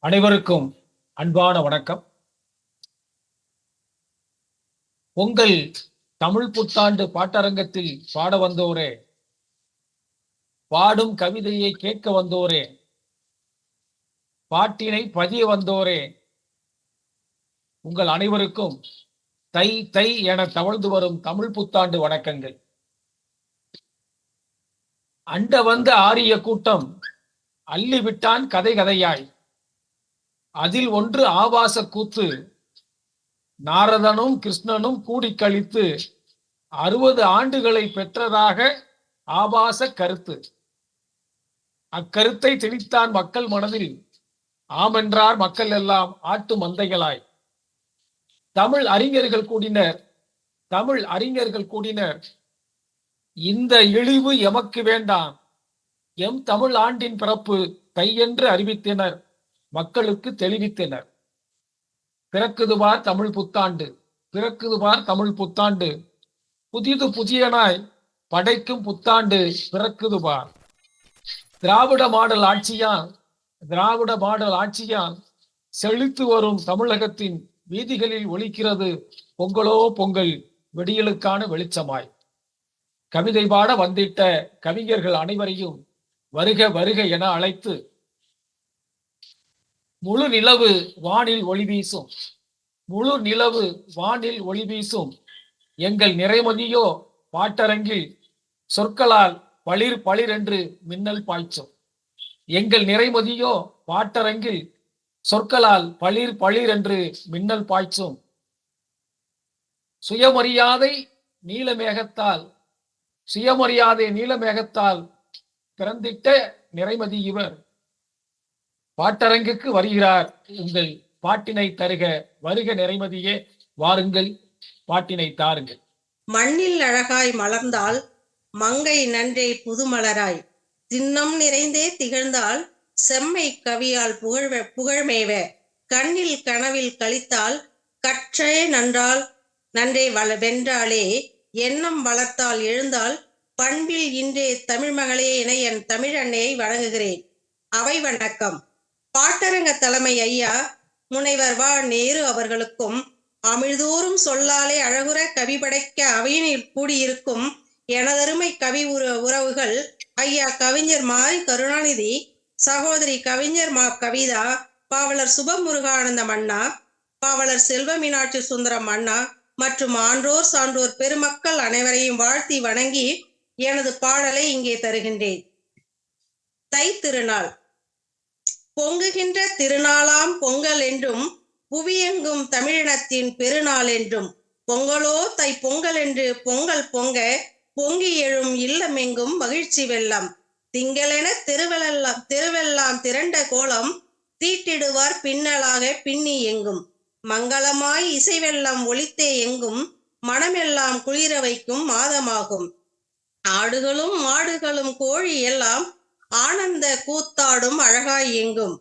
அனைவருக்கும் அன்பான வணக்கம். உங்கள் தமிழ் புத்தாண்டு பாட்டரங்கத்தில் பாட வந்தோரே, பாடும் கவிதையை கேட்க வந்தோரே, பாட்டினை பதிய வந்தோரே, உங்கள் அனைவருக்கும் தை தை என தவழ்ந்து வரும் தமிழ் புத்தாண்டு வணக்கங்கள். அண்ட வந்த ஆரிய கூட்டம் அள்ளி விட்டான் கதை கதையாய். அதில் ஒன்று ஆபாச கூத்து. நாரதனும் கிருஷ்ணனும் கூடி கழித்து 60 ஆண்டுகளை பெற்றதாக ஆபாச கருத்து. அக்கருத்தை திணித்தான் மக்கள் மனதில். ஆமென்றார் மக்கள் எல்லாம் ஆட்டு மந்தைகளாய். தமிழ் அறிஞர்கள் கூடினர். இந்த இழிவு எமக்கு வேண்டாம், எம் தமிழ் ஆண்டின் பிறப்பு தை என்று அறிவித்தனர், மக்களுக்கு தெளிவித்தனர். பிறக்குதுபார் தமிழ் புத்தாண்டு, பிறக்குதுபார் தமிழ் புத்தாண்டு, புதியனாய் படைக்கும் புத்தாண்டு பிறக்குதுபார். திராவிட மாடல் ஆட்சியால் செழித்து வரும் தமிழகத்தின் வீதிகளில் ஒலிக்கிறது பொங்கலோ பொங்கல், வெடியலுக்கான வெளிச்சமாய். கவிதை பாட வந்திட்ட கவிஞர்கள் அனைவரையும் வருக வருக என அழைத்து, முழு நிலவு வானில் ஒளி வீசும் எங்கள் நிறைமதியோ பாட்டரங்கில் சொற்களால் பளிர் பளிர் என்று மின்னல் பாய்ச்சும். எங்கள் நிறைமதியோ பாட்டரங்கில் சொற்களால் பளிர் பளிர் என்று மின்னல் பாய்ச்சும். சுயமரியாதை நீலமேகத்தால் பிறந்திட்ட நிறைமதி இவர். பாட்டரங்குக்கு வருகிறார் உங்கள் பாட்டினை தருக, வருக நிறைமதியே, வாருங்கள் பாட்டினை தாருங்கள். மண்ணில் அழகாய் மலர்ந்தால் மங்கை நன்றே புதுமலராய், திண்ணம் நிறைந்தே திகழ்ந்தால் செம்மை கவியால் புகழ்மேவ, கண்ணில் கனவில் கழித்தால் கற்றே நன்றே வென்றாலே, எண்ணம் வளர்த்தால் எழுந்தால் பண்பில் இன்றே தமிழ் மகளே என என் தமிழன்னையை வணங்குகிறேன். அவை வணக்கம். பாட்டரங்க தலைமை ஐயா முனைவர் வ. நேரு அவர்களுக்கும், அமிழ்தோறும் சொல்லாலே அழகுற கவி படைக்க அவையினில் கூடியிருக்கும் எனதருமை கவி உறவுகள் ஐயா கவிஞர் மாரி கருணாநிதி, சகோதரி கவிஞர் மா. கவிதா, பாவலர் சுபமுருகானந்தம் அண்ணா, பாவலர் செல்வ மீனாட்சி சுந்தரம் அண்ணா மற்றும் ஆன்றோர் சான்றோர் பெருமக்கள் அனைவரையும் வாழ்த்தி வணங்கி எனது பாடலை இங்கே தருகின்றேன். தை திருநாள் பொங்குகின்ற திருநாளாம் பொங்கல் என்றும், புவியெங்கும் தமிழினத்தின் பெருநாள் என்றும், பொங்கலோ தை பொங்கல் என்று பொங்கல் பொங்க பொங்கி எழும் இல்லமெங்கும் மகிழ்ச்சி வெள்ளம். திங்களென திருவெல்லாம் திரண்ட கோலம் தீட்டிடுவார் பின்னலாக பின்னி எங்கும். மங்களமாய் இசைவெல்லாம் ஒலித்தே எங்கும், மனமெல்லாம் குளிர வைக்கும் மாதமாகும். ஆடுகளும் மாடுகளும் கோழி எல்லாம் ஆனந்த கூத்தாடும் அழகாய் எங்கும்.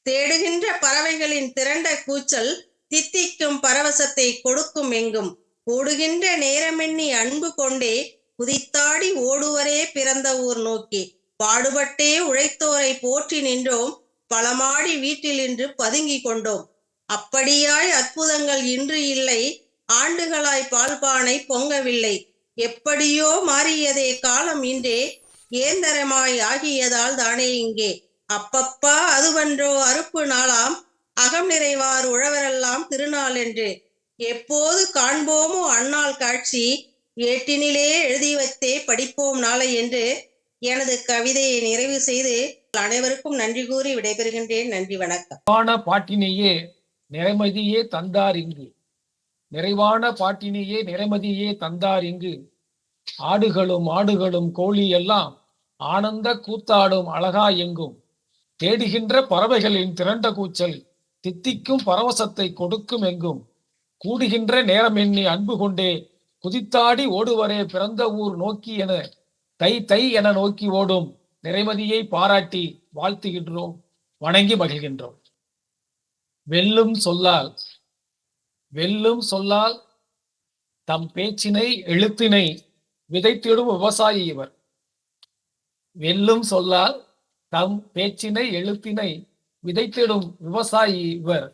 தேடுகின்ற பறவைகளின் திரண்ட கூச்சல் தித்திக்கும் பரவசத்தை கொடுக்கும் எங்கும். கூடுகின்ற நேரமெண்ணி அன்பு கொண்டே குதித்தாடி ஓடுவரே பிறந்த ஊர் நோக்கி. பாடுபட்டே உழைத்தோரை போற்றி நின்றோம், பலமாடி வீட்டில் இன்று பதுங்கி கொண்டோம். அப்படியாய் அற்புதங்கள் இன்று இல்லை, ஆண்டுகளாய் பால்பானை பொங்கவில்லை. எப்படியோ மாறியதே காலம் இன்றே, ஏந்தரமாய் ஆகியதால் தானே இங்கே. அப்பப்பா அதுவன்றோ அறுப்பு நாளாம், அகம் நிறைவார் உழவரெல்லாம் திருநாள் என்று. எப்போது காண்போமோ அந்நாள் காட்சி, ஏட்டினிலே எழுதி வைத்தே படிப்போம் நாளை என்று எனது கவிதையை நிறைவு செய்து அனைவருக்கும் நன்றி கூறி விடைபெறுகின்றேன். நன்றி, வணக்கம். பாட்டினையே நிறைமதியே தந்தார் இங்கு, நிறைவான பாட்டினையே நிறைமதியே தந்தார் இங்கு. ஆடுகளும் கோழி எல்லாம் ஆனந்த கூத்தாடும் அழகா எங்கும். தேடுகின்ற பறவைகளின் திரண்ட கூச்சல் தித்திக்கும் பரவசத்தை கொடுக்கும் எங்கும். கூடுகின்ற நேரம் எண்ணி அன்பு கொண்டே குதித்தாடி ஓடுவரே பிறந்த ஊர் நோக்கி என தை தை என நோக்கி ஓடும் நிறைமதியை பாராட்டி வாழ்த்துகின்றோம், வணங்கி மகிழ்கின்றோம். வெல்லும் சொல்லால் தம் பேச்சினை எழுத்தினை விதைத்திடும் விவசாயி இவர். வெல்லும் சொல்லால் தம் பேச்சினை எழுத்தினை விதைத்திடும் விவசாயி இவர்.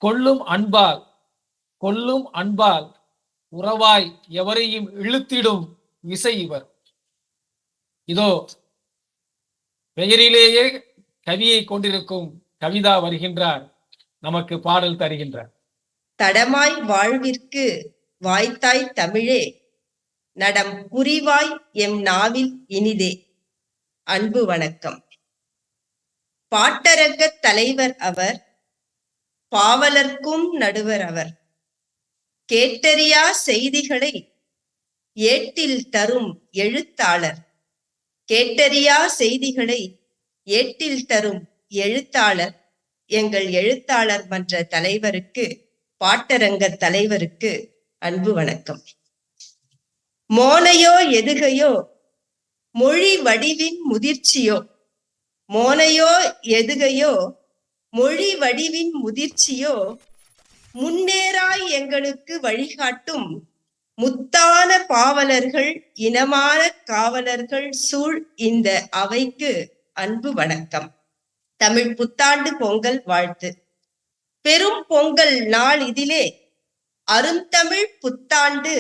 கொள்ளும் அன்பால் உறவாய் எவரையும் இழுத்திடும் விசை இவர். இதோ பெயரிலேயே கவியை கொண்டிருக்கும் கவிதா வருகின்றார், நமக்கு பாடல் தருகின்றார். தடமாய் வாழ்விற்கு வாய்த்தாய் தமிழே, நடம் புரிவாய் எம் நாவில் இனிதே. அன்பு வணக்கம். பாட்டரங்க தலைவர் அவர், பாவலர்க்கும் நடுவர் அவர். கேட்டறியா செய்திகளை ஏட்டில் தரும் எழுத்தாளர். கேட்டறியா செய்திகளை ஏட்டில் தரும் எழுத்தாளர். எங்கள் எழுத்தாளர் மன்ற தலைவருக்கு, பாட்டரங்க தலைவருக்கு அன்பு வணக்கம். மோனையோ எதுகையோ மொழி வடிவின் முதிர்ச்சியோ, மோனையோ எதுகையோ மொழி வடிவின் முதிர்ச்சியோ, முன்னேறாய் எங்களுக்கு வழிகாட்டும் முத்தான பாவலர்கள், இனமான காவலர்கள் சூழ் இந்த அவைக்கு அன்பு வணக்கம். தமிழ் புத்தாண்டு பொங்கல் வாழ்த்து. பெரும் பொங்கல் நாள் இதிலே அருந்தமிழ் புத்தாண்டு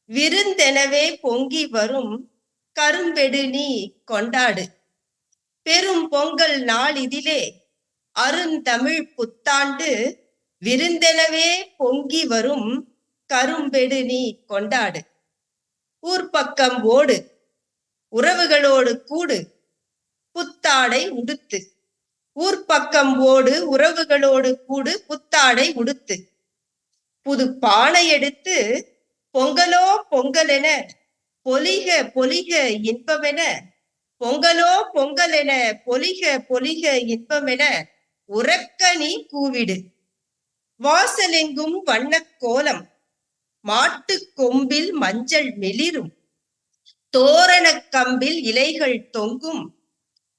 விருந்தெனவே பொங்கி வரும் கரும்பெடு நீ கொண்டாடு. பெரும் பொங்கல் நாள் இதிலே அருந்தமிழ் புத்தாண்டு விருந்தெனவே பொங்கி வரும் கரும்பெடு நீ கொண்டாடு. ஊர்பக்கம் ஓடு, உறவுகளோடு கூடு, புத்தாடை உடுத்து. ஊர்பக்கம் ஓடு, உறவுகளோடு கூடு, புத்தாடை உடுத்து. புது பானை எடுத்து பொங்கலோ பொங்கலென பொலிக பொலிக இன்பமென, பொங்கலோ பொங்கலென பொலிக பொலிக இன்பமென உறக்க நீ கூவிடு. வாசலெங்கும் வண்ணக் கோலம், மாட்டு கொம்பில் மஞ்சள் மெளிரும், தோரணக் கம்பில் இலைகள் தொங்கும்,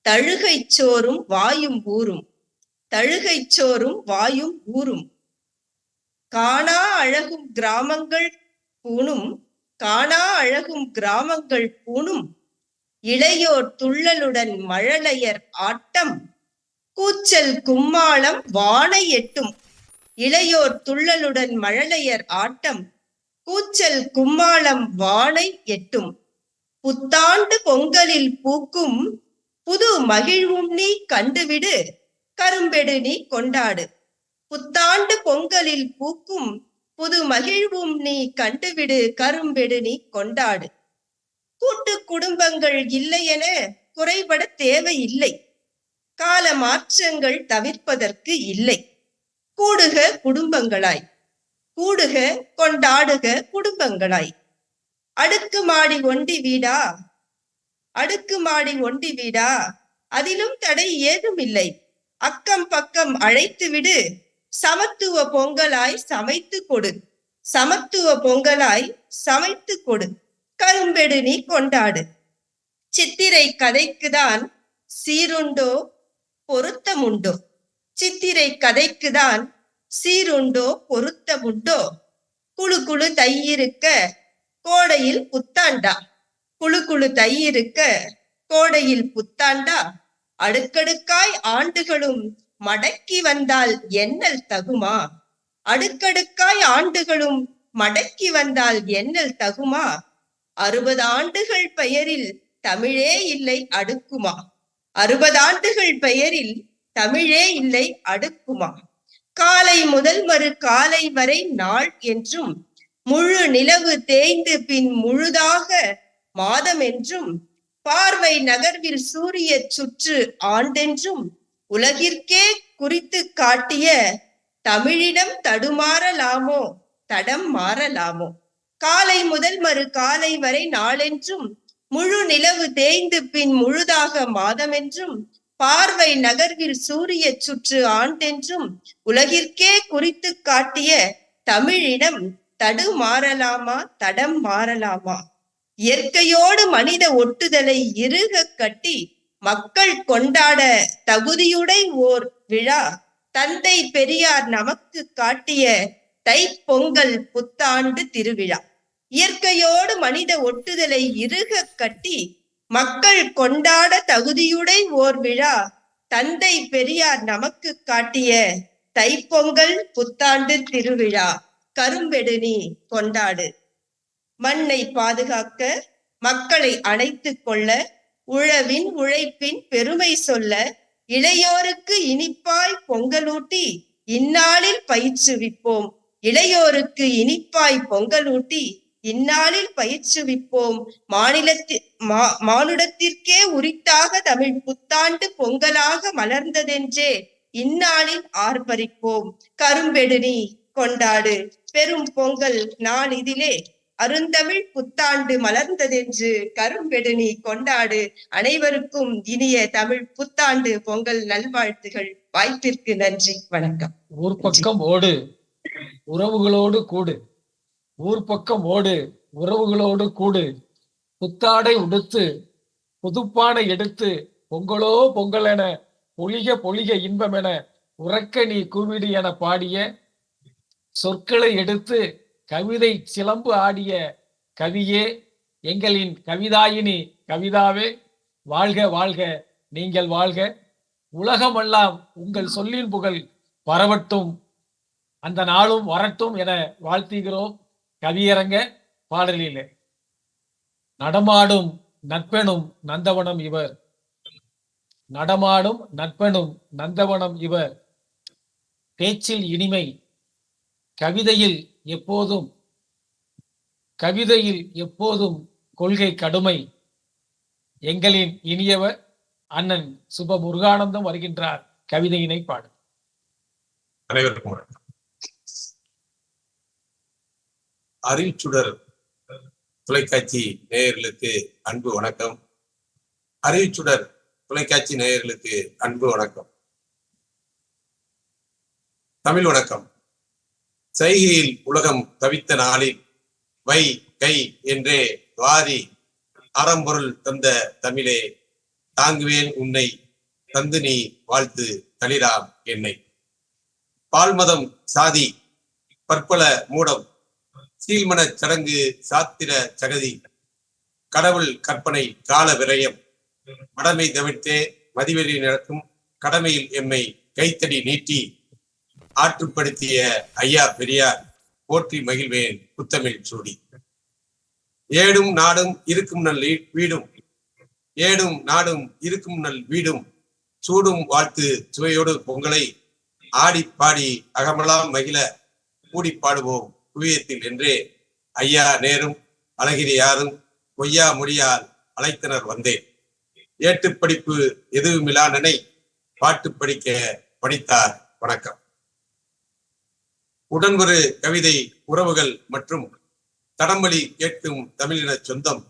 தழுகை சோறும் வாயும் ஊரும், தழுகை சோறும் வாயும் ஊரும். காணா அழகும் கிராமங்கள் பூணும், காணா அழகும் கிராமங்கள் பூணும், இளையோர் துள்ளலுடன் மழலையர் ஆட்டம், கூச்சல் கும்மாளம் வானை எட்டும். இளையோர் துள்ளலுடன் மழலையர் ஆட்டம், கூச்சல் கும்மாளம் வானை எட்டும். புத்தாண்டு பொங்கலில் பூக்கும் புது மகிழ்வும் நீ கண்டுவிடு, கரும்பெடு நீ கொண்டாடு. புத்தாண்டு பொங்கலில் பூக்கும் புது மகிழ்வும் நீ கண்டுவிடு, கரும்பெடு நீ கொண்டாடு. கூட்டு குடும்பங்கள் இல்லை என குறைபட தேவையில்லை, கால மாற்றங்கள் தவிர்ப்பதற்கு இல்லை. கூடுக குடும்பங்களாய், கூடுக கொண்டாடுக குடும்பங்களாய். அடுக்குமாடி ஒண்டி வீடா, அடுக்குமாடி ஒண்டி வீடா, அதிலும் தடை ஏதும் இல்லை. அக்கம் பக்கம் அழைத்து விடு, சமத்துவ பொங்கலாய் சமைத்து கொடு, சமத்துவ பொங்கலாய் சமைத்து கொடு, கரும்பெடு நீ கொண்டாடு. சித்திரை கதைக்குதான் சீருண்டோ பொருத்தமுண்டோ, சித்திரை கதைக்குதான் சீருண்டோ பொருத்தமுண்டோ. குழு குழு தையிருக்க கோடையில் புத்தாண்டா, குழு குழு தையிருக்க கோடையில் புத்தாண்டா. அடுக்கடுக்காய் ஆண்டுகளும் மடக்கி வந்தால் எண்ணல் தகுமா, அடுக்கடுக்காய் ஆண்டுகளும் மடக்கி வந்தால் எண்ணல் தகுமா. 60 ஆண்டுகள் பெயரில் தமிழே இல்லை அடுக்குமா, 60 ஆண்டுகள் பெயரில் தமிழே இல்லை அடுக்குமா. காலை முதல் மறு காலை வரை நாள் என்றும், முழு நிலவு தேய்ந்து பின் முழுதாக மாதம் என்றும், பார்வை நகர்வில் சூரிய சுற்று ஆண்டென்றும், உலகிற்கே குறித்து காட்டிய தமிழிடம் தடுமாறலாமோ தடம் மாறலாமோ. காலை முதல் மறு காலை வரை நாளென்றும், முழு நிலவு தேய்ந்து பின் முழுதாக மாதமென்றும், பார்வை நகர்வில் சூரிய சுற்று ஆண்டென்றும், உலகிற்கே குறித்து காட்டிய தமிழிடம் தடுமாறலாமா தடம் மாறலாமா. இயற்கையோடு மனித ஒட்டுதலை இறுக கட்டி மக்கள் கொண்டாட தகுதியுடை ஓர் விழா, தந்தை பெரியார் நமக்கு காட்டிய தைப்பொங்கல் புத்தாண்டு திருவிழா. இயற்கையோடு மனித ஒட்டுதலை இறுக கட்டி மக்கள் கொண்டாட தகுதியுடை ஓர் விழா தந்தை பெரியார் நமக்கு காட்டிய தைப்பொங்கல் புத்தாண்டு திருவிழா. கரும்பெடு நீ கொண்டாடு. மண்ணை பாதுகாக்க, மக்களை அணைத்துக் கொள்ள, உழவின் உழைப்பின் பெருமை சொல்ல, இளையோருக்கு இனிப்பாய் பொங்கலூட்டி இந்நாளில் பயிற்றுவிப்போம். இளையோருக்கு இனிப்பாய் பொங்கலூட்டி இந்நாளில் பயிற்றுவிப்போம். மானுடத்திற்கே உரித்தாக தமிழ் புத்தாண்டு பொங்கலாக மலர்ந்ததென்றே இந்நாளில் ஆர்ப்பரிப்போம். கரும்பெடு நீ கொண்டாடு. பெரும் பொங்கல் நாள் இதிலே அருந்தமிழ் புத்தாண்டு மலர்ந்ததென்று கரும்பெடு நீ கொண்டாடு. அனைவருக்கும் இனிய தமிழ் புத்தாண்டு பொங்கல் நல்வாழ்த்துகள். வாய்ப்பிற்கு நன்றி. வணக்கம். ஊர் பக்கம் ஓடு உறவுகளோடு கூடு. ஊர் பக்கம் ஓடு உறவுகளோடு கூடு. புத்தாடை உடுத்து புதுப்பானை எடுத்து பொங்கலோ பொங்கலென பொழிக பொழிக இன்பமென உறக்க நீ கூவிடு என பாடிய சொற்களை எடுத்து கவிதை சிலம்பு ஆடிய கவியே, எங்களின் கவிதாயினி கவிதாவே, வாழ்க வாழ்க, நீங்கள் வாழ்க. உலகமெல்லாம் உங்கள் சொல்லின் புகழ் பரவட்டும், அந்த நாளும் வரட்டும் என வாழ்த்துகிறோம். கவியரங்க பாடலிலே நடமாடும் நட்பெனும் நந்தவனம் இவர். நடமாடும் நட்பெனும் நந்தவனம் இவர். பேச்சில் இனிமை, கவிதையில் எப்போதும் கொள்கை கடுமை. எங்களின் இனியவர் அண்ணன் சுப முருகானந்தம் வருகின்றார். கவிதையினை பாடு. அனைவருக்கும் வணக்கம். அறிவுச்சுடர் தொலைக்காட்சி நேயர்களுக்கு அன்பு வணக்கம். அறிவுச்சுடர் தொலைக்காட்சி நேயர்களுக்கு அன்பு வணக்கம். தமிழ் வணக்கம். செய்கையில் உலகம் தவித்த நாளில் வை கை என்றே வாரி அறம்பொருள் தந்த தமிழே, தாங்குவேன் உன்னை தந்து நீ வாழ்த்து தளிராம் என்னை. பால்மதம் சாதி பற்பல மூடம் சீல்மனச் சடங்கு சாத்திர சகதி கடவுள் கற்பனை கால விரயம் மடமை தவிர்த்தே மதிவெளி நடக்கும் கடமையில் எம்மை கைத்தடி நீட்டி ஆற்றுப்படுத்திய ஐயா பெரியார் போற்றி மகிழ்வேன் புத்தமிழ் சூடி. ஏடும் நாடும் இருக்கும் நல் வீடும், ஏடும் நாடும் இருக்கும் நல் வீடும், சூடும் வாழ்த்து சுவையோடு பொங்கலை ஆடி பாடி அகமெல்லாம் மகிழ கூடி பாடுவோம் குவியத்தில் என்றே ஐயா நேரும் அழகிரி யாரும் பொய்யா மொழியால் அழைத்தனர் வந்தேன். ஏட்டு படிப்பு எதுவுமில்லா நனை பாட்டு படிக்க படித்தார். வணக்கம். உடன்வரு கவிதை உறவுகள் மற்றும் தடம்பலி கேட்கும் தமிழின சொந்தம்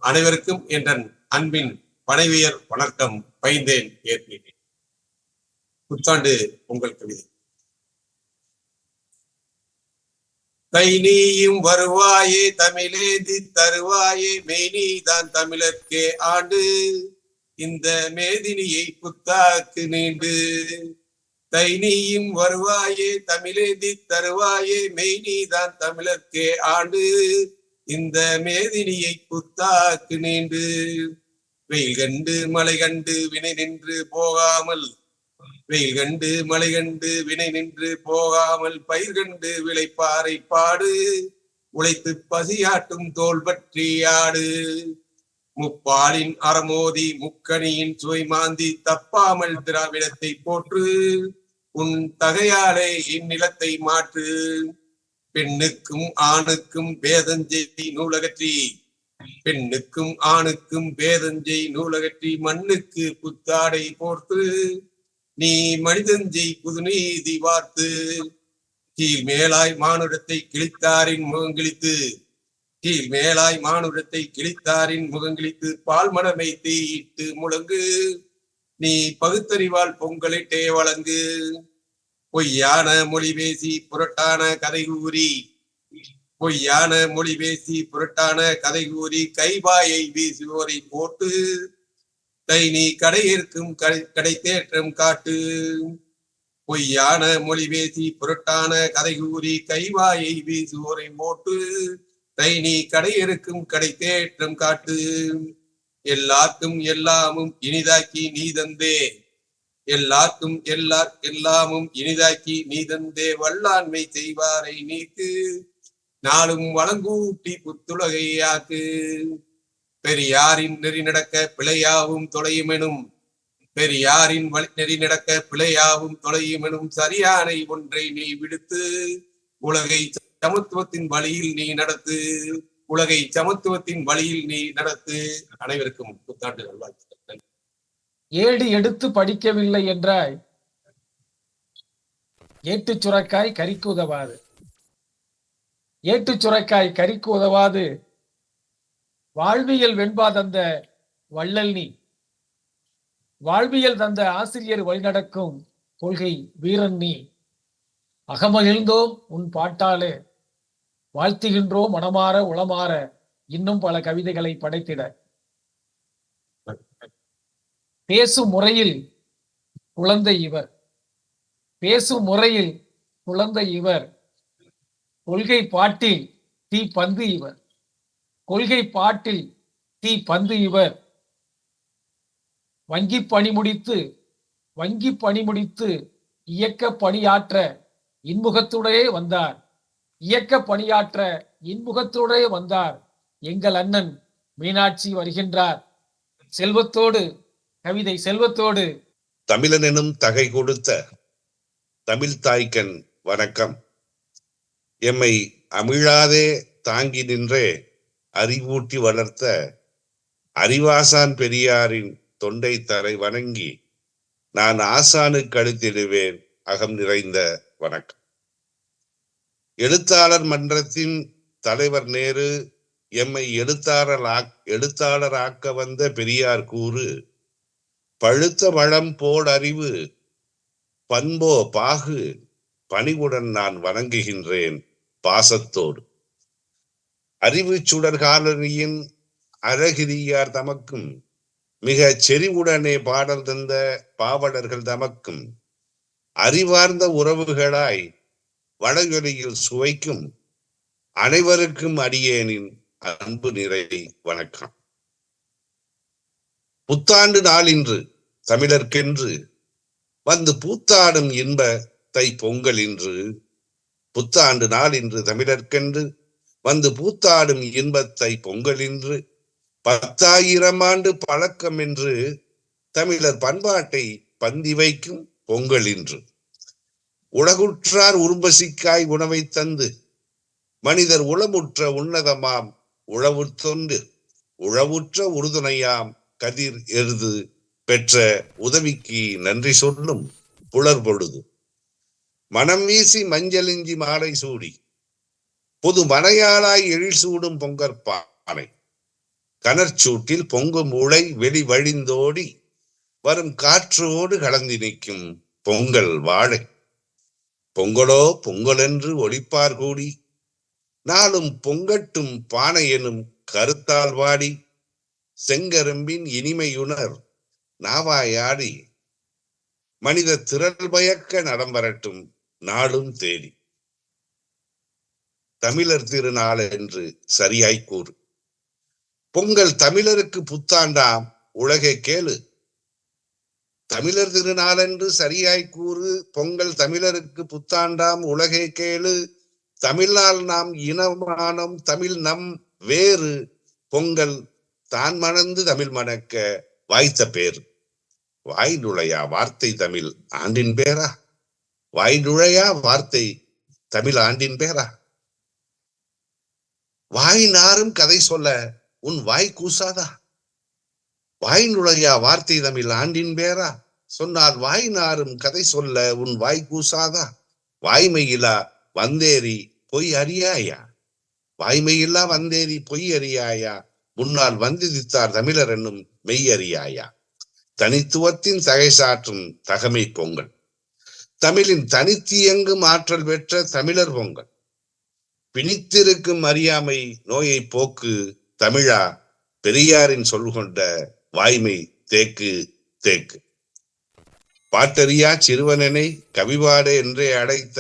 அனைவருக்கும் என்றன் அன்பின் பனைவியர் வணக்கம் பைந்தேன் ஏற்பேன். புத்தாண்டு பொங்கல் கவிதை. கை நீயும் வருவாயே தமிழேந்தி தருவாயே மெய்நீதான் தமிழர்க்கே ஆண்டு இந்த மேதினியை புத்தாக்கு நீண்டு. தை நீயும் வருவாயே தமிழேந்தி தருவாயே மெய்நீதான் தமிழர்க்கே ஆண்டு இந்த மேதினியை புத்தாக்கு நீண்டு. வெயில் கண்டு மழை கண்டு வினை நின்று போகாமல், வெயில் கண்டு மழை கண்டு வினை நின்று போகாமல் பயிர் கண்டு விளைப்பாறை பாடு உழைத்து பசியாட்டும் தோல் பற்றி ஆடு. முப்பாலின் அறமோதி முக்கணியின் சுவை மாந்தி தப்பாமல் திராவிடத்தை போற்று உன் தகையாலே இந்நிலத்தை மாற்று. பெண்ணுக்கும் ஆணுக்கும் பேதஞ்செய் நூலகற்றி, பெண்ணுக்கும் ஆணுக்கும் பேதஞ்செய் நூலகற்றி மண்ணுக்கு புத்தாடை போர்த்து நீ மனிதஞ்செய் புதுநீதி வார்த்து. கீழ் மேலாய் மானுடத்தை கிழித்தாரின் முகங்கிழித்து, கீழ் மேலாய் மானுடத்தை கிழித்தாரின் முகங்கிழித்து பால் மனமை தீயிட்டு முழங்கு நீ பகுத்தறிவால் பொங்கலிட்டே வழங்கு. பொய்யான மொழி பேசி புரட்டான கதை கூறி, பொய்யான மொழி பேசி புரட்டான கதை கூறி கைவாயை வீசுவோரை போட்டு கை நீ கடையேற்கும் கடை தேற்றம் காட்டு. பொய்யான மொழி பேசி புரட்டான கதை கூறி கைவாயை வீசுவோரை போட்டு கை நீ கடையெடுக்கும் கடை தேற்றம் காட்டு. எல்லாருக்கும் எல்லாமும் இனிதாக்கி நீ தந்தே, எல்லாருக்கும் எல்லாமும் இனிதாக்கி நீ தந்தே, வல்லாண்மை செய்வாரை நீக்கு, நாளும் வளங்கூட்டி புத்துலகையாக்கு. பெரியாரின் நெறி நடக்க பிழையாவும் தொலையுமெனும், பெரியாரின் நெறி நடக்க பிழையாவும் தொலையுமெனும், சரியானை ஒன்றை நீ விடுத்து, உலகை சமத்துவத்தின் வழியில் நீ நடத்து, உலகை சமத்துவத்தின் வழியில் நீ நடத்து. அனைவருக்கும் புத்தாண்டு நல்வாழ்த்துக்கள். ஏடு எடுத்து படிக்கவில்லை என்றாய், ஏட்டுச் சுரைக்காய் கறிக்கு உதவாது. ஏட்டுச் சுரைக்காய் கறிக்கு உதவாது, வாழ்வியல் வெண்பா தந்த வள்ளல் நீ, வாழ்வியல் தந்த ஆசிரியர் வழிநடக்கும் கொள்கை வீரன் நீ. அகமகிழ்ந்தோம் உன் பாட்டாலே, வாழ்த்துகின்றோம் மனமாற உளமாற, இன்னும் பல கவிதைகளை படைத்திட. பேசும் முறையில் குழந்தை இவர், பேசும் முறையில் குழந்தை இவர், கொள்கை பாட்டில் தீ பந்து இவர், கொள்கை பாட்டில் தீ பந்து இவர். வங்கி பணி முடித்து இயக்க பணியாற்ற இன்முகத்துடனே வந்தார், இயக்க பணியாற்ற இன்முகத்துடனே வந்தார். எங்கள் அண்ணன் மீனாட்சி வருகின்றார், செல்வத்தோடு, கவிதை செல்வத்தோடு. தமிழன் எனும் தகை கொடுத்த தமிழ் தாய்க்கன் வணக்கம். எம்மை அமிழாதே தாங்கி நின்றே அறிவூட்டி வளர்த்த அறிவாசான் பெரியாரின் தொண்டை தரை வணங்கி நான் ஆசானுக்கு அளித்திடுவேன் அகம் நிறைந்த வணக்கம். எழுத்தாளர் மன்றத்தின் தலைவர் நேரு எம்மை எழுத்தாளராக்க வந்த பெரியார் கூறு, பழுத்த வளம் போல் அறிவு பண்போ பாகு பணிவுடன் நான் வணங்குகின்றேன் பாசத்தோடு. அறிவு சுடர் காலனியின் அழகிரியார் தமக்கும், மிக செறிவுடனே பாடல் தந்த பாவலர்கள் தமக்கும், அறிவார்ந்த உறவுகளாய் வடகொலியில் சுவைக்கும் அனைவருக்கும் அடியேனின் அன்பு நிறை வணக்கம். புத்தாண்டு நாள் இன்று தமிழர்க்கென்று வந்து பூத்தாடும் இன்ப தை பொங்கல் இன்று, புத்தாண்டு நாள் இன்று தமிழர்க்கென்று வந்து பூத்தாடும் இன்பத்தை பொங்கல் இன்று, 10,000 ஆண்டு பழக்கம் என்று தமிழர் பண்பாட்டை பந்தி வைக்கும் பொங்கல் இன்று. உலகுற்றார் உரும்பசிக்காய் உணவை தந்து மனிதர் உளமுற்ற உன்னதமாம் உழவு தொண்டு, உழவுற்ற உறுதுணையாம் கதிர் எருது பெற்ற உதவிக்கு நன்றி சொல்லும் புலர் பொழுது. மனம் வீசி மஞ்சளிஞ்சி மாலை சூடி பொது மனையாளாய் எழில் சூடும் பொங்கற்பானை, கனற்சூட்டில் பொங்கும் உலை வெளி வழிந்தோடி வரும் காற்றோடு கலந்து நிற்கும் பொங்கல் வாழை. பொங்கலோ பொங்கலென்று ஒளிப்பார் கூடி நாளும் பொங்கட்டும் பானை எனும் கருத்தால் வாடி, செங்கரும்பின் இனிமையுணர் நாவாயாடி மனித திரள் பயக்க நடம் வரட்டும் நாளும் தேடி. தமிழர் திருநாள் என்று சரியாய் கூறு. பொங்கல் தமிழருக்கு புத்தாண்டாம் உலகை கேளு. தமிழர் திருநாள் என்று சரியாய் கூறு. பொங்கல் தமிழருக்கு புத்தாண்டாம் உலகை கேளு. தமிழ்நாள் நாம் இனமானம் தமிழ் நம் வேறு. பொங்கல் தான் மணந்து தமிழ் மணக்க வாய்த்த பேர். வாய் நுழையா வார்த்தை தமிழ் ஆண்டின் பேரா? வாய் நுழையா வார்த்தை தமிழ் ஆண்டின் பேரா? வாய் நாரும் கதை சொல்ல உன் வாய் கூசாதா? வாய் நுழையா வார்த்தை தமிழ் ஆண்டின் பேரா? சொன்னால் வாய் நாரும் கதை சொல்ல உன் வாய் கூசாதா? வாய்மையிலா வந்தேறி பொய் அறியாயா? வாய்மையில்லா வந்தேறி பொய் அறியாயா? முன்னால் வந்திதித்தார் தமிழர் என்னும் மெய் அறியாயா? தனித்துவத்தின் தகைசாற்றும் தகமை பொங்கல். தமிழின் தனித்தியங்கும் ஆற்றல் பெற்ற தமிழர் பொங்கல். பிணித்திருக்கும் அறியாமை நோயை போக்கு தமிழா, பெரியாரின் சொல் கொண்ட வாய்மை தேக்கு தேக்கு. பாட்டறியா சிறுவனனை கவிபாடு என்றே அழைத்த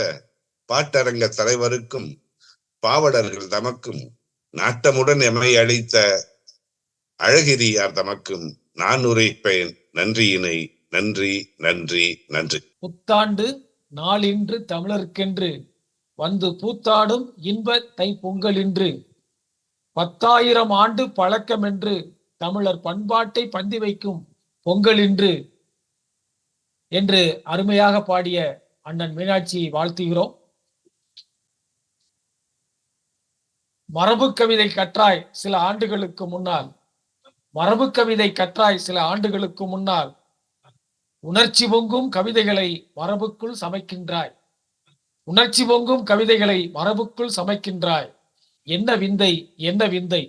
பாட்டரங்க தலைவருக்கும் பாவலர்கள் தமக்கும் நாட்டமுடன் எம்மை அளித்த அழகிரியார் தமக்கும் நான் உரைப்பேன் நன்றியினை. நன்றி, நன்றி, நன்றி. புத்தாண்டு நாளின்று தமிழர்க்கென்று வந்து பூத்தாடும் இன்ப தைப்பொங்கலின்று 10,000 ஆண்டு பழக்கமென்று தமிழர் பண்பாட்டை பந்தி வைக்கும் பொங்கலின்று என்று அருமையாக பாடிய அண்ணன் மீனாட்சியை வாழ்த்துகிறோம். மரபு கவிதை கற்றாய் சில ஆண்டுகளுக்கு முன்னால் உணர்ச்சி பொங்கும் கவிதைகளை மரபுக்குள் சமைக்கின்றாய். என்ன விந்தை, என்ன விந்தை!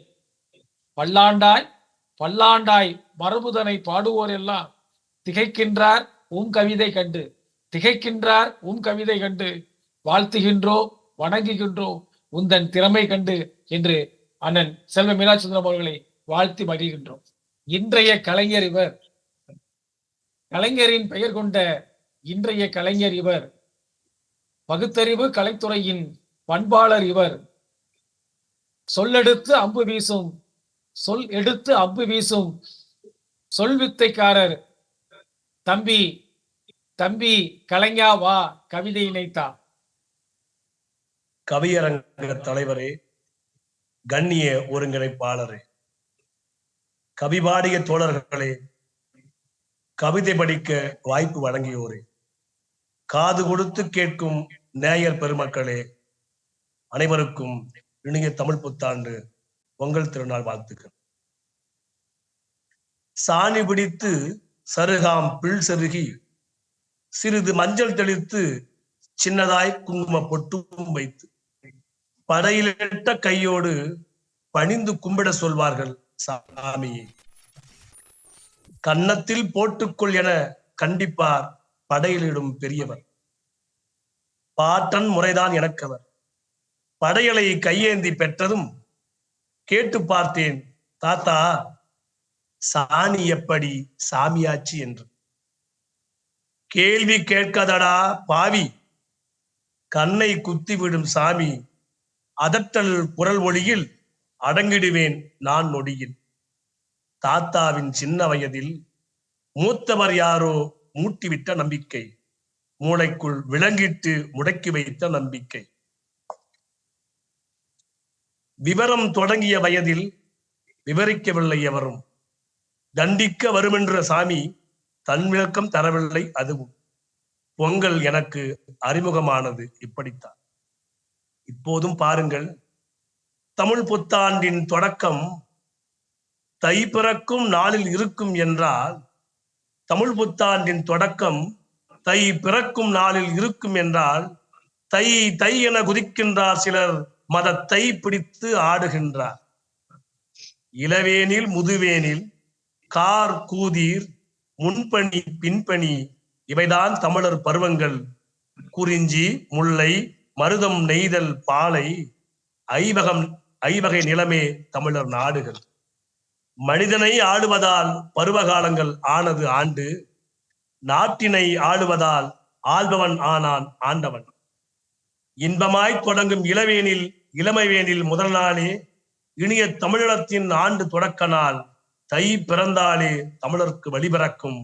பல்லாண்டாய் மரபுதனை பாடுவோர் எல்லாம் திகைக்கின்றார் உம் கவிதை கண்டு வாழ்த்துகின்றோம், வணங்குகின்றோம் உந்தன் திறமை கண்டு என்று அண்ணன் செல்வ மீனாட்சிசுந்தரம் அவர்களை வாழ்த்தி மகிழ்கின்றோம். இன்றைய கலைஞர் இவர், கலைஞரின் பெயர் கொண்ட இன்றைய கலைஞர் இவர், பகுத்தறிவு கலைத்துறையின் பண்பாளர் இவர், சொல் எடுத்து அம்பு வீசும் சொல்வித்தைக்காரர் தம்பி கலைஞா வா கவிதை இணைத்தா. கவியரங்க தலைவரே, கண்ணிய ஒருங்கிணைப்பாளரே, கவிபாடிய தோழர்களே, கவிதை படிக்க வாய்ப்பு வழங்கியோரே, காது கொடுத்து கேட்கும் நேயர் பெருமக்களே, அனைவருக்கும் இனிய தமிழ் புத்தாண்டு பொங்கல் திருநாள் வாழ்த்துக்கள். சாணி பிடித்து சருகாம் பிள் செருகி சிறிது மஞ்சள் தெளித்து சின்னதாய் குங்கும பொட்டும் வைத்து படையிலிட்ட கையோடு பணிந்து கும்பிட சொல்வார்கள் சாமியை. கன்னத்தில் போட்டுக்கொள் என கண்டிப்பார் படையிலிடும் பெரியவர். பாட்டன் முறைதான் எனக்கவர். படையலை கையேந்தி பெற்றதும் கேட்டு பார்த்தேன், தாத்தா சாணி எப்படி சாமியாச்சு என்று. கேள்வி கேட்காதடா பாவி, கண்ணை குத்திவிடும் சாமி, அதட்டல் குரல் ஒளியில் அடங்கிடுவேன் நான் நொடியில். தாத்தாவின் சின்ன வயதில் மூத்தவர் யாரோ மூட்டிவிட்ட நம்பிக்கை, மூளைக்குள் விலங்கிட்டு முடக்கி வைத்த நம்பிக்கை. விவரம் தொடங்கிய வயதில் விவரிக்கவில்லை எவரும். தண்டிக்க வருமென்ற சாமி தன் விளக்கம் தரவில்லை அதுவும். பொங்கல் எனக்கு அறிமுகமானது இப்படித்தான். இப்போதும் பாருங்கள், தமிழ் புத்தாண்டின் தொடக்கம் தை பிறக்கும் நாளில் இருக்கும் என்றால், தமிழ் புத்தாண்டின் தொடக்கம் தை பிறக்கும் நாளில் இருக்கும் என்றால், தை தை என குதிக்கின்றார் சிலர், மதத்தை பிடித்து ஆடுகின்றார். இளவேனில் முதுவேனில் கார் கூதீர் முன்பணி பின்பணி இவைதான் தமிழர் பருவங்கள். குறிஞ்சி முல்லை மருதம் நெய்தல் பாலை ஐவகை நிலமே தமிழர் நாடுகள். மனிதனை ஆளுவதால் பருவகாலங்கள் ஆனது ஆண்டு, நாட்டினை ஆளுவதால் ஆள்பவன் ஆனான் ஆண்டவன். இன்பமாய் தொடங்கும் இளமைவேனில் முதல் நாளே இனிய தமிழீழத்தின் ஆண்டு தொடக்க நாள். தை பிறந்தாலே தமிழருக்கு வழிபிறக்கும்.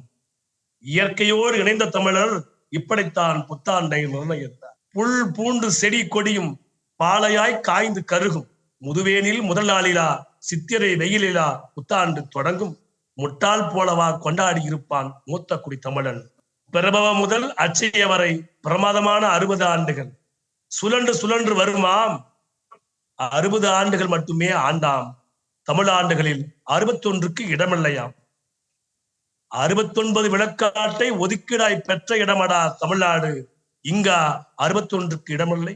இயற்கையோடு இணைந்த தமிழர் இப்படித்தான் புத்தாண்டை நிர்ணயித்தார். புல் பூண்டு செடி கொடியும் பாலையாய் காய்ந்து கருகும். முதுவேனில் முதல் நாளிலா சித்திரை வெயிலிலா புத்தாண்டு தொடங்கும். முட்டாள் போலவா கொண்டாடி இருப்பான் மூத்த குடி தமிழன். பிரபவ முதல் அச்சய வரை பிரமாதமான 60 ஆண்டுகள். சுழன்று வருமாம். 60 ஆண்டுகள் மட்டுமே ஆண்டாம். தமிழ் ஆண்டுகளில் 61க்கு இடமில்லையாம். 69 விளக்காட்டை ஒதுக்கீடாய் பெற்ற இடமடா தமிழ்நாடு. இங்கா 61க்கு இடமில்லை.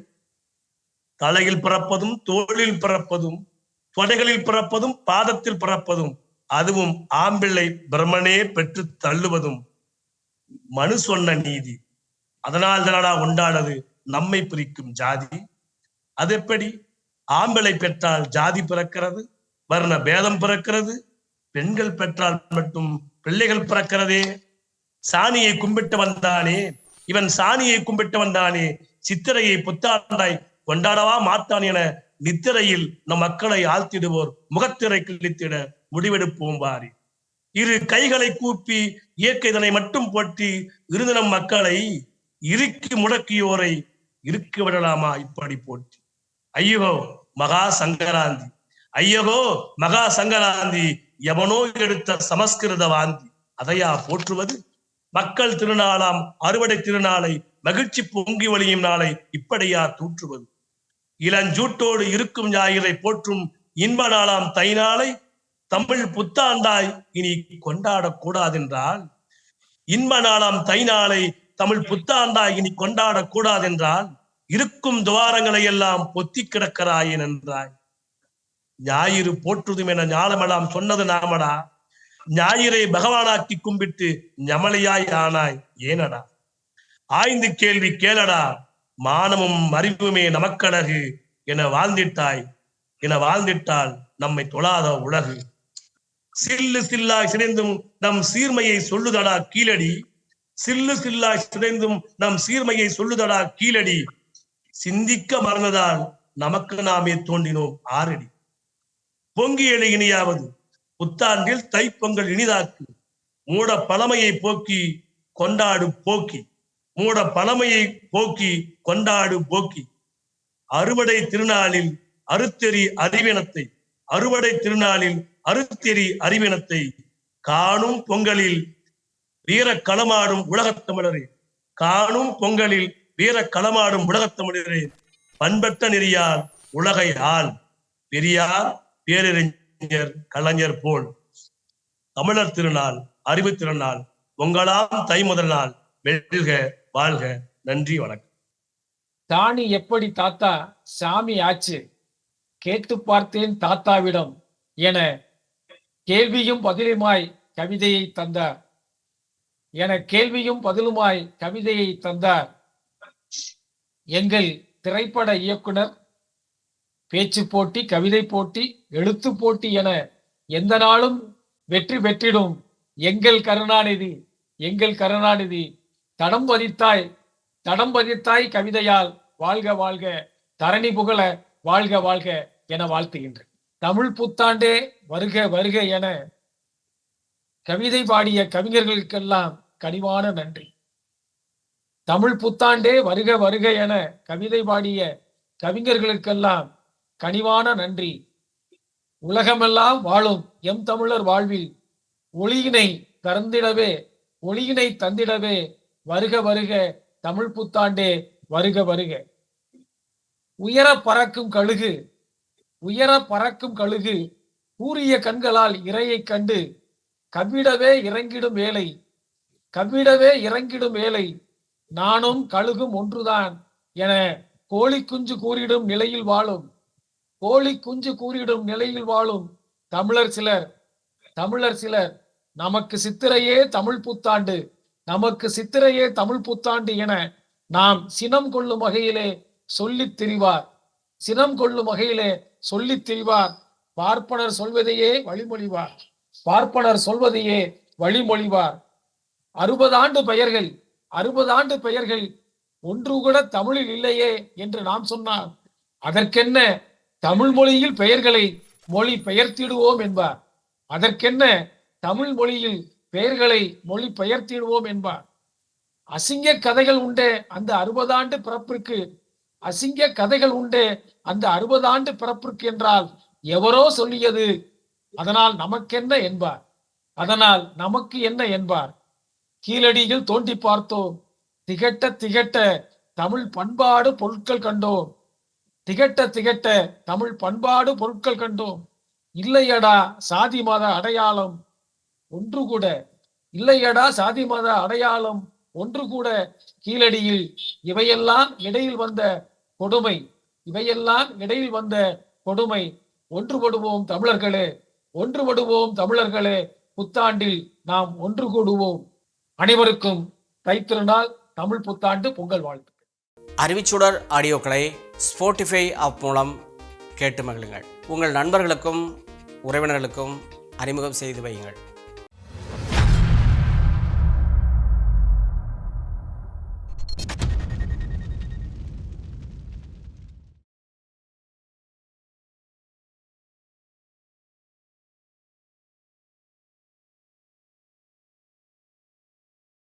தலையில் பிறப்பதும் தோளில் பிறப்பதும் தொடைகளில் பிறப்பதும் பாதத்தில் பிறப்பதும், அதுவும் ஆம்பிள்ளை பிரம்மனே பெற்று தள்ளுவதும் மனு சொன்ன நீதி. அதனால் தானடா உண்டானது நம்மை பிரிக்கும் ஜாதி. அது எப்படி? ஆம்பிளை பெற்றால் ஜாதி பிறக்கிறது, வர்ண பேதம் பிறக்கிறது. பெண்கள் பெற்றால் மட்டும் பிள்ளைகள் பிறக்கிறதே. சாணியை கும்பிட்டு வந்தானே இவன், சாணியை கும்பிட்டு வந்தானே, சித்திரையை புத்தாண்டாய் கொண்டாடவா மாட்டான் என நித்திரையில் நம் மக்களை ஆழ்த்திடுவோர் முகத்திரை கிழித்திட முடிவெடுப்போம் வாரி. இரு கைகளை கூப்பி இயற்கைதனை மட்டும் போற்றி இருந்தனம் மக்களை இறுக்கி முடக்கியோரை இருக்க விடலாமா இப்படி போற்றி. ஐயோ மகா சங்கராந்தி, ஐயகோ மகா சங்கராந்தி, எவனோ எடுத்த சமஸ்கிருத வாந்தி, அதையா போற்றுவது? மக்கள் திருநாளாம் அறுவடை திருநாளை மகிழ்ச்சி பொங்கி வழியும் நாளை இப்படியா தூற்றுவது? இளஞ்சூட்டோடு இருக்கும் ஞாயிறை போற்றும் இன்ப நாளாம் தை நாளை தமிழ் புத்தாண்டாய் இனி கொண்டாடக் கூடாதென்றால், இன்ப நாளாம் தை நாளை தமிழ் புத்தாண்டாய் இனி கொண்டாடக் கூடாதென்றால் இருக்கும் துவாரங்களை எல்லாம் பொத்தி கிடக்கிறாயேன் என்றாய். ஞாயிறு போற்றுதும் என ஞானமெல்லாம் சொன்னது நாமடா, ஞாயிறை பகவானாக்கி கும்பிட்டு ஞமலையாய் ஆனாய் ஏனடா? ஆய்ந்து கேள்வி கேளடா, மானமும் அறிவுமே நமக்கழகு என வாழ்ந்திட்டால் நம்மை தொழாத உலகு. சில்லு சில்லாய் சிதைந்தும் நம் சீர்மையை சொல்லுதடா கீழடி, சில்லு சில்லாய் சிதைந்தும் நம் சீர்மையை சொல்லுதடா கீழடி. சிந்திக்க மறந்ததால் நமக்கு நாமே தோன்றினோம் ஆறடி. பொங்கியலை இனியாவது புத்தாண்டில் தைப்பொங்கல் இனிதாக்கு, மூட பழமையை போக்கி கொண்டாடு போக்கி, மூட பழமையை போக்கி கொண்டாடு போக்கி. அறுவடை திருநாளில் அறுத்தெறி அறிவினத்தை, அறுவடை திருநாளில் அறுத்தெறி அறிவினத்தை காணும் பொங்கலில் வீர களமாடும் உலகத்தமிழரே, காணும் பொங்கலில் வீர களமாடும் உலகத்தமிழரே. பண்பட்ட நெறியால் உலகை ஆள் பெரியார் பேரறிஞர் கலைஞர் போல். தமிழர் திருநாள் அறிவு திருநாள் பொங்கலாம் தை முதல் நாள். வெல்க வாழ்க. நன்றி வணக்கம். தானி எப்படி தாத்தா சாமி ஆச்சு கேட்டு பார்த்தேன் தாத்தாவிடம் என கேள்வியும் பதிலுமாய் கவிதையை தந்தார் எங்கள் திரைப்பட இயக்குனர். பேச்சு போட்டி, கவிதை போட்டி, எழுத்து போட்டி என எந்த நாளும் வெற்றி பெற்றிடும் எங்கள் கருணாநிதி தடம் பதித்தாய் கவிதையால் வாழ்க வாழ்க, தரணி புகழ வாழ்க வாழ்க என வாழ்த்துகின்றேன். தமிழ் புத்தாண்டே வருக வருக என கவிதை பாடிய கவிஞர்களுக்கெல்லாம் கனிவான நன்றி. தமிழ் புத்தாண்டே வருக வருக என கவிதை பாடிய கவிஞர்களுக்கெல்லாம் கனிவான நன்றி. உலகமெல்லாம் வாழும் எம் தமிழர் வாழ்வில் ஒளியினை தந்திடவே வருக வருக தமிழ் புத்தாண்டே வருக வருக. உயர பறக்கும் கழுகு கூரிய கண்களால் இரையை கண்டு கவ்விடவே இறங்கிடும் வேலை நானும் கழுகும் ஒன்றுதான் என கோழி குஞ்சு கூறிடும் நிலையில் வாழும் தமிழர் சிலர் நமக்கு சித்திரையே தமிழ் புத்தாண்டு என நாம் சினம் கொள்ளும் வகையிலே சொல்லித் திரிவார். பார்ப்பனர் சொல்வதையே வழிமொழிவார். 60 ஆண்டு பெயர்கள் ஒன்று கூட தமிழில் இல்லையே என்று நாம் சொன்னார். அதற்கென்ன தமிழ் மொழியில் பெயர்களை மொழி பெயர்த்திடுவோம் என்பார். அசிங்க கதைகள் உண்டே அந்த 60 ஆண்டு பிறப்பிற்கு என்றால் எவரோ சொல்லியது, அதனால் நமக்கு என்ன என்பார். கீழடியில் தோண்டி பார்த்தோம், திகட்ட தமிழ் பண்பாடு பொருட்கள் கண்டோம். இல்லையடா சாதி மத அடையாளம் ஒன்று கூட கீழடியில். இவையெல்லாம் இடையில் வந்த கொடுமை. ஒன்றுபடுவோம் தமிழர்களே, புத்தாண்டில் நாம் ஒன்று கூடுவோம். அனைவருக்கும் தைத்திருநாள் தமிழ் புத்தாண்டு பொங்கல் வாழ்த்து. அறிவிச்சுடர் ஆடியோக்களை ஸ்போட்டிஃபை ஆப் மூலம் கேட்டு மகிழுங்கள். உங்கள் நண்பர்களுக்கும் உறவினர்களுக்கும் அறிமுகம் செய்து வையுங்கள்.